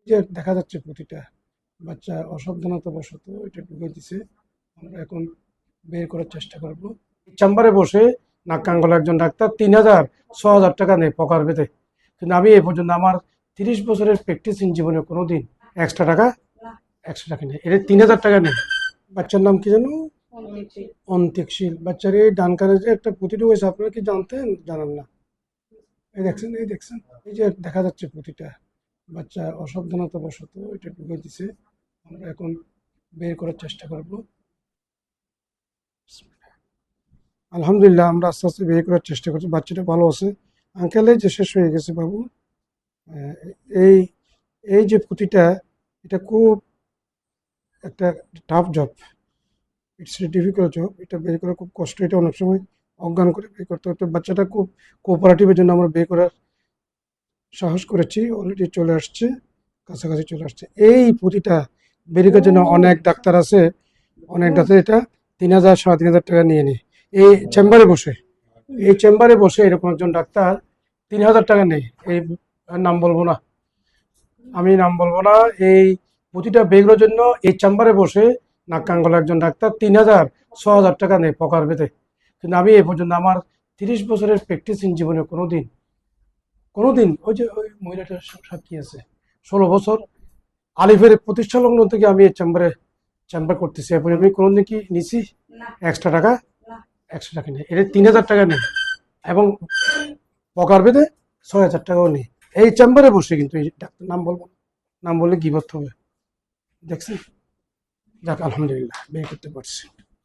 যে দেখা যাচ্ছে প্রতিটা বাচ্চা অসাবধানতাবশত এটা ঢুকে দিছে। আমরা এখন বের করার চেষ্টা করব। চেম্বারে বসে নাক কান গলা একজন ডাক্তার 3,000 6,000 টাকা নেই পকার বেঁধে, কিন্তু আমি এ পর্যন্ত আমার 30 বছরের প্র্যাকটিসিং জীবনে কোনোদিন এক্সট্রা টাকা নেই। এটা 3,000 টাকা নেই। বাচ্চার নাম কি জানো? অন্ত্যেকশীল। বাচ্চার এই ডান কানে যে একটা পুঁতি ঢুকেছে, আপনারা কি জানতেন? জানান না। এই দেখছেন, এই যে দেখা যাচ্ছে প্রতিটা বাচ্চা অসাবধানতাবশত এটা ঢুকে দিছে। আমরা এখন বের করার চেষ্টা করব। আলহামদুলিল্লাহ, আমরা আস্তে আস্তে বের করার চেষ্টা করছি। বাচ্চাটা ভালো আছে। আঙ্কেল, এই যে শেষ হয়ে গেছে বাবু। আহ, এই এই যে পুঁতিটা, এটা খুব একটা tough job. It's a difficult job. এটা বের করা খুব কষ্ট। এটা অনেক সময় অজ্ঞান করে বের করতে হতো। বাচ্চাটা খুব কোঅপারেটিভের জন্য আমরা বের করার সাহস করেছি। অলরেডি চলে আসছে, কাছাকাছি চলে আসছে। এই পুঁতিটা বের করার জন্য অনেক ডাক্তার আছে, অনেক ডাক্তার এটা 3,000 3,500 টাকা নিয়ে নেয় এই চেম্বারে বসে। এরকম একজন ডাক্তার 3,000 টাকা নেই। এই নাম বলবো না, আমি নাম বলবো না। এই প্রতিটা বেগুলোর জন্য এই চেম্বারে বসে নাক কান গলা একজন ডাক্তার 3,000 6,000 টাকা নেই পকার বেঁধে, কিন্তু আমি এ পর্যন্ত আমার 30 বছরের প্র্যাকটিসিং জীবনে কোনোদিন ওই মহিলাটার সাক্ষী আছে, 16 বছর আলিফের প্রতিষ্ঠা লগ্ন থেকে আমি এই চেম্বার করতেছি। এরপরে আমি কোনোদিন কি নিছি এক্সট্রা টাকা নেই। এটা 3,000 টাকা নেই, এবং পকার বেঁধে 6,000 টাকাও নেই। এই চেম্বারে বসে, কিন্তু এই ডাক্তার নাম বলবো না, নাম বললে গিবত হবে। দেখছেন? যাক, আলহামদুলিল্লাহ বের করতে পারছি।